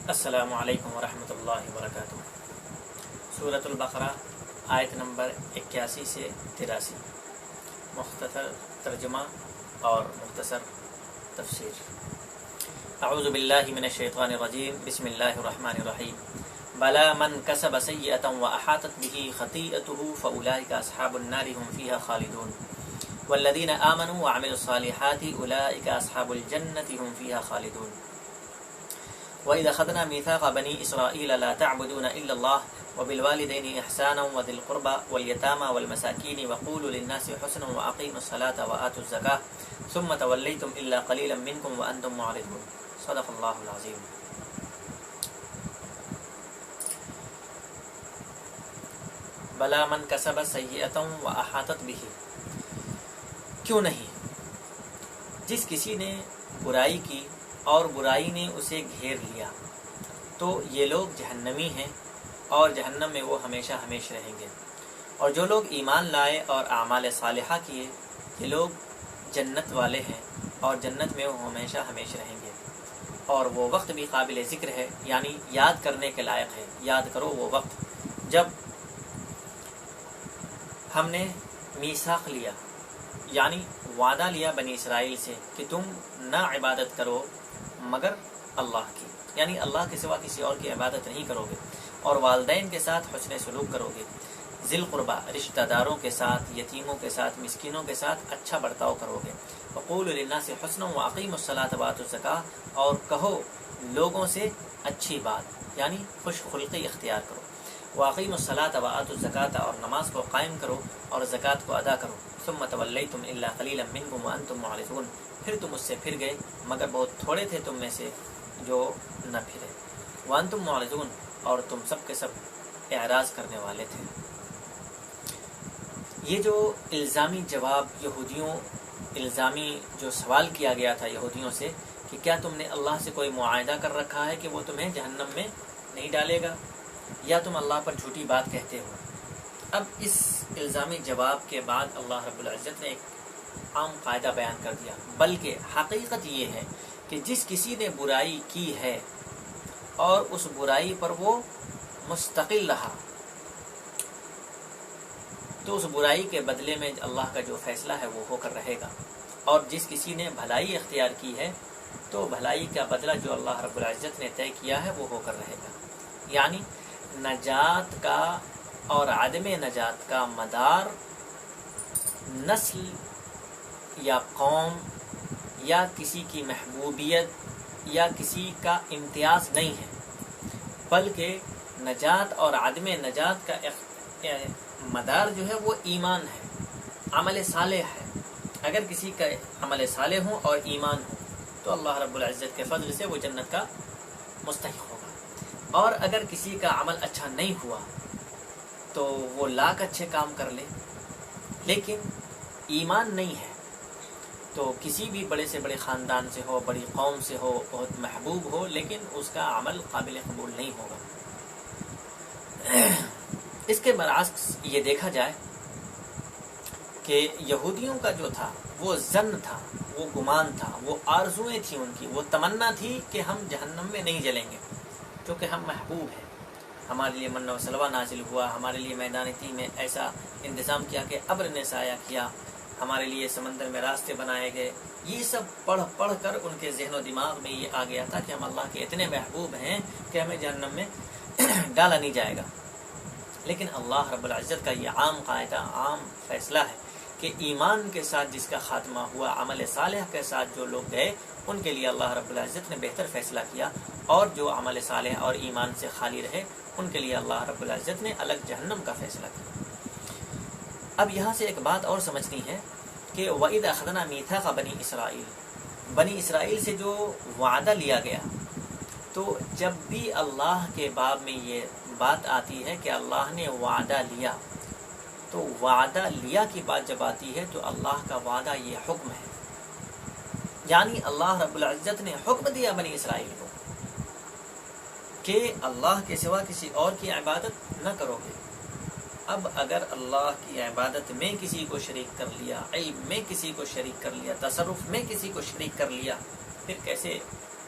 السلام علیکم ورحمۃ اللہ وبرکاتہ۔ سورۃ البقرہ آیت نمبر 81 سے 83، مختصر ترجمہ اور مختصر تفسیر۔ اعوذ باللہ من الشیطان الرجیم، بسم اللہ الرحمن الرحیم۔ بلا من کسب سیئۃ واحاطت به خطیئته فاولئک اصحاب النار هم فیها خالدون والذین آمنوا وعملوا الصالحات اولئک اصحاب الجنة هم فیها خالدون۔ وَإِذَا أَخَذْنَا مِيثَاقَ بَنِي إِسْرَائِيلَ لَا تَعْبُدُونَ إِلَّا اللَّهَ وَبِالْوَالِدَيْنِ إِحْسَانًا وَذِي الْقُرْبَى وَالْيَتَامَى وَالْمَسَاكِينِ وَقُولُوا لِلنَّاسِ حُسْنًا وَأَقِيمُوا الصَّلَاةَ وَآتُوا الزَّكَاةَ ثُمَّ تَوَلَّيْتُمْ إِلَّا قَلِيلًا مِّنكُمْ وَأَنتُم مُّعْرِضُونَ۔ صدق اللہ العظیم۔ بلا من کسب سیئۃ واحاطت به، کیوں نہیں جس کسی نے برائی کی اور برائی نے اسے گھیر لیا تو یہ لوگ جہنمی ہیں اور جہنم میں وہ ہمیشہ ہمیشہ رہیں گے، اور جو لوگ ایمان لائے اور اعمال صالحہ کیے یہ لوگ جنت والے ہیں اور جنت میں وہ ہمیشہ ہمیشہ رہیں گے۔ اور وہ وقت بھی قابل ذکر ہے، یعنی یاد کرنے کے لائق ہے۔ یاد کرو وہ وقت جب ہم نے میثاق لیا، یعنی وعدہ لیا بنی اسرائیل سے کہ تم نہ عبادت کرو مگر اللہ کی، یعنی اللہ کے سوا کسی اور کی عبادت نہیں کرو گے، اور والدین کے ساتھ حسن سلوک کرو گے، ذی القربیٰ رشتہ داروں کے ساتھ، یتیموں کے ساتھ، مسکینوں کے ساتھ اچھا برتاؤ کرو گے، وقولوا للناس حسنا واقیموا الصلاۃ وآتوا الزکاۃ، اور کہو لوگوں سے اچھی بات یعنی خوش خلقی اختیار کرو، واقیموا الصلاۃ وآتوا الزکاۃ، اور نماز کو قائم کرو اور زکوٰۃ کو ادا کرو، ثم تولیتم الا قلیلا منکم وانتم معرضون، پھر تم اس سے پھر گئے مگر بہت تھوڑے تھے تم میں سے جو نہ پھرے، وانتم معرضون، اور تم سب کے سب اعراض کرنے والے تھے۔ یہ جو الزامی جواب الزامی جو سوال کیا گیا تھا یہودیوں سے کہ کیا تم نے اللہ سے کوئی معاہدہ کر رکھا ہے کہ وہ تمہیں جہنم میں نہیں ڈالے گا، یا تم اللہ پر جھوٹی بات کہتے ہو۔ اب اس الزامی جواب کے بعد اللہ رب العزت نے ایک عام قاعدہ بیان کر دیا، بلکہ حقیقت یہ ہے کہ جس کسی نے برائی کی ہے اور اس برائی پر وہ مستقل رہا تو اس برائی کے بدلے میں اللہ کا جو فیصلہ ہے وہ ہو کر رہے گا، اور جس کسی نے بھلائی اختیار کی ہے تو بھلائی کا بدلہ جو اللہ رب العزت نے طے کیا ہے وہ ہو کر رہے گا۔ یعنی نجات کا اور عدم نجات کا مدار نسل یا قوم یا کسی کی محبوبیت یا کسی کا امتیاز نہیں ہے، بلکہ نجات اور عدم نجات کا مدار جو ہے وہ ایمان ہے، عمل صالح ہے۔ اگر کسی کا عمل صالح ہو اور ایمان ہو تو اللہ رب العزت کے فضل سے وہ جنت کا مستحق ہوگا، اور اگر کسی کا عمل اچھا نہیں ہوا تو وہ لاکھ اچھے کام کر لے لیکن ایمان نہیں ہے تو کسی بھی بڑے سے بڑے خاندان سے ہو، بڑی قوم سے ہو، بہت محبوب ہو، لیکن اس کا عمل قابل قبول نہیں ہوگا۔ اس کے برعکس یہ دیکھا جائے کہ یہودیوں کا جو تھا وہ ظن تھا، وہ گمان تھا، وہ آرزویں تھیں ان کی، وہ تمنا تھی کہ ہم جہنم میں نہیں جلیں گے کیونکہ ہم محبوب ہیں، ہمارے لیے من و سلوہ نازل ہوا، ہمارے لیے میدان تین میں ایسا انتظام کیا کہ ابر نے سایہ کیا، ہمارے لیے سمندر میں راستے بنائے گئے۔ یہ سب پڑھ پڑھ کر ان کے ذہن و دماغ میں یہ آ گیا تھا کہ ہم اللہ کے اتنے محبوب ہیں کہ ہمیں جہنم میں ڈالا نہیں جائے گا۔ لیکن اللہ رب العزت کا یہ عام قاعدہ، عام فیصلہ ہے کہ ایمان کے ساتھ جس کا خاتمہ ہوا، عمل صالح کے ساتھ جو لوگ گئے، ان کے لیے اللہ رب العزت نے بہتر فیصلہ کیا، اور جو عمل صالح اور ایمان سے خالی رہے ان کے لیے اللہ رب العزت نے الگ جہنم کا فیصلہ کیا۔ اب یہاں سے ایک بات اور سمجھنی ہے کہ وَإِذَا أَخَذْنَا مِيثَاقَ بَنِي إِسْرَائِيلَ، بنی اسرائیل سے جو وعدہ لیا گیا، تو جب بھی اللہ کے باب میں یہ بات آتی ہے کہ اللہ نے وعدہ لیا، تو وعدہ لیا کی بات جب آتی ہے تو اللہ کا وعدہ یہ حکم ہے، یعنی اللہ رب العزت نے حکم دیا بنی اسرائیل کو کہ اللہ کے سوا کسی اور کی عبادت نہ کرو گے، اب اگر اللہ کی عبادت میں کسی کو شریک کر لیا، علم میں کسی کو شریک کر لیا، تصرف میں کسی کو شریک کر لیا، پھر کیسے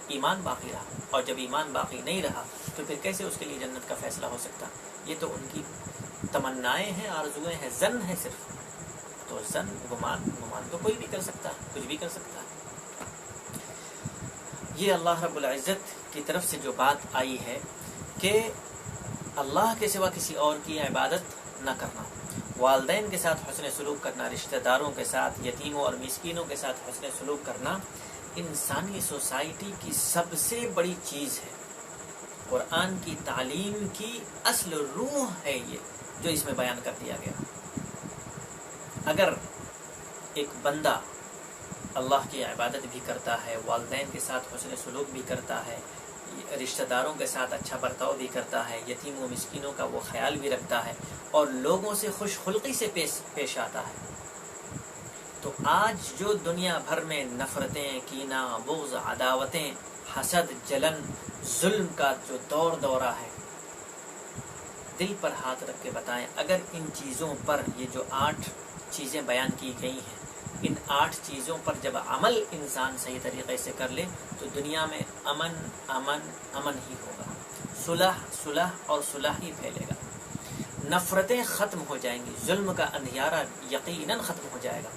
ایمان باقی رہا؟ اور جب ایمان باقی نہیں رہا تو پھر کیسے اس کے لیے جنت کا فیصلہ ہو سکتا؟ یہ تو ان کی تمنائیں ہیں، آرزویں ہیں، ظن ہے صرف. تو ظن، گمان تو کوئی بھی کر سکتا ہے، کچھ بھی کر سکتا ہے. یہ اللہ رب العزت کی طرف سے جو بات آئی ہے کہ اللہ کے سوا کسی اور کی عبادت نہ کرنا، والدین کے ساتھ حسن سلوک کرنا، رشتہ داروں کے ساتھ، یتیموں اور مسکینوں کے ساتھ حسن سلوک کرنا انسانی سوسائٹی کی سب سے بڑی چیز ہے. قرآن کی تعلیم کی اصل روح ہے یہ جو اس میں بیان کر دیا گیا. اگر ایک بندہ اللہ کی عبادت بھی کرتا ہے، والدین کے ساتھ حسن سلوک بھی کرتا ہے، رشتہ داروں کے ساتھ اچھا برتاؤ بھی کرتا ہے، یتیموں مسکینوں کا وہ خیال بھی رکھتا ہے، اور لوگوں سے خوش خلقی سے پیش آتا ہے، تو آج جو دنیا بھر میں نفرتیں، کینہ، بغض، عداوتیں، حسد، جلن، ظلم کا جو دورہ ہے، دل پر ہاتھ رکھ کے بتائیں اگر ان چیزوں پر، یہ جو 8 چیزیں بیان کی گئی ہیں، ان 8 چیزوں پر جب عمل انسان صحیح طریقے سے کر لے تو دنیا میں امن امن امن ہی ہوگا، صلح صلح اور صلح ہی پھیلے گا، نفرتیں ختم ہو جائیں گی، ظلم کا اندھیارہ یقیناً ختم ہو جائے گا.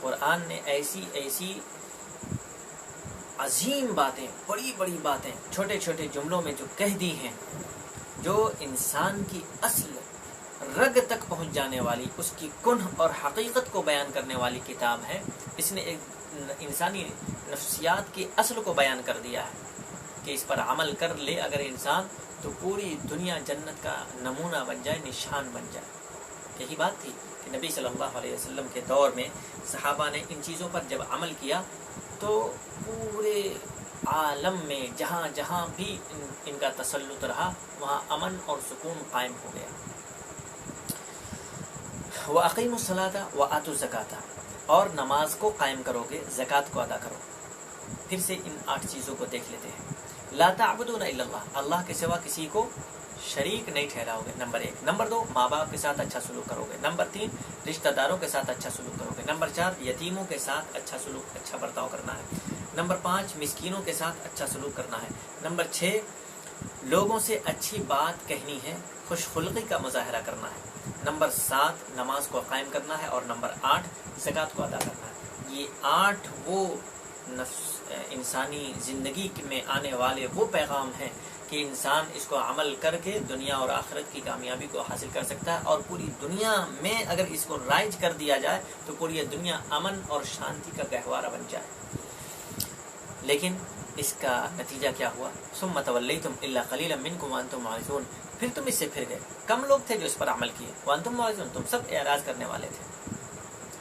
قرآن نے ایسی ایسی عظیم باتیں، بڑی بڑی باتیں چھوٹے چھوٹے جملوں میں جو کہہ دی ہیں، جو انسان کی اصل رگ تک پہنچ جانے والی، اس کی کنہ اور حقیقت کو بیان کرنے والی کتاب ہے. اس نے ایک انسانی نفسیات کی اصل کو بیان کر دیا ہے کہ اس پر عمل کر لے اگر انسان تو پوری دنیا جنت کا نمونہ بن جائے، نشان بن جائے. یہی بات تھی کہ نبی صلی اللہ علیہ وسلم کے دور میں صحابہ نے ان چیزوں پر جب عمل کیا تو پورے عالم میں جہاں جہاں بھی ان کا تسلط رہا وہاں امن اور سکون قائم ہو گیا. وَأَقِيمُوا الصَّلَاةَ وَآتُوا الزَّكَاةَ، اور نماز کو قائم کرو گے، زکوٰۃ کو ادا کرو. پھر سے ان 8 چیزوں کو دیکھ لیتے ہیں. لا تعبدون الا اللہ، اللہ کے سوا کسی کو شریک نہیں ٹھہراؤ گے، نمبر 1. نمبر 2، ماں باپ کے ساتھ اچھا سلوک کرو گے. نمبر 3، رشتہ داروں کے ساتھ اچھا سلوک کرو گے. نمبر 4، یتیموں کے ساتھ اچھا سلوک، اچھا برتاؤ کرنا ہے. نمبر 5، مسکینوں کے ساتھ اچھا سلوک کرنا ہے. نمبر 6، لوگوں سے اچھی بات کہنی ہے، خوش خلقی کا مظاہرہ کرنا ہے. نمبر 7، نماز کو قائم کرنا ہے. اور نمبر 8، زکوٰۃ کو ادا کرنا ہے. یہ 8 وہ انسانی زندگی میں آنے والے وہ پیغام ہیں کہ انسان اس کو عمل کر کے دنیا اور آخرت کی کامیابی کو حاصل کر سکتا ہے، اور پوری دنیا میں اگر اس کو رائج کر دیا جائے تو پوری دنیا امن اور شانتی کا گہوارہ بن جائے. لیکن اس کا نتیجہ کیا ہوا؟ ثم تولیتم الا قلیلا منکم وانتم معرضون، پھر تم اس سے پھر گئے. کم لوگ تھے جو اس پر عمل کیے. وانتم معرضون، تم سب اعراض کرنے والے تھے.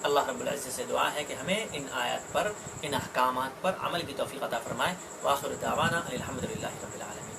اللہ رب العزت سے دعا ہے کہ ہمیں ان آیات پر، ان احکامات پر عمل کی توفیق عطا فرمائے. وآخر دعوانا الحمدللہ رب العالمین.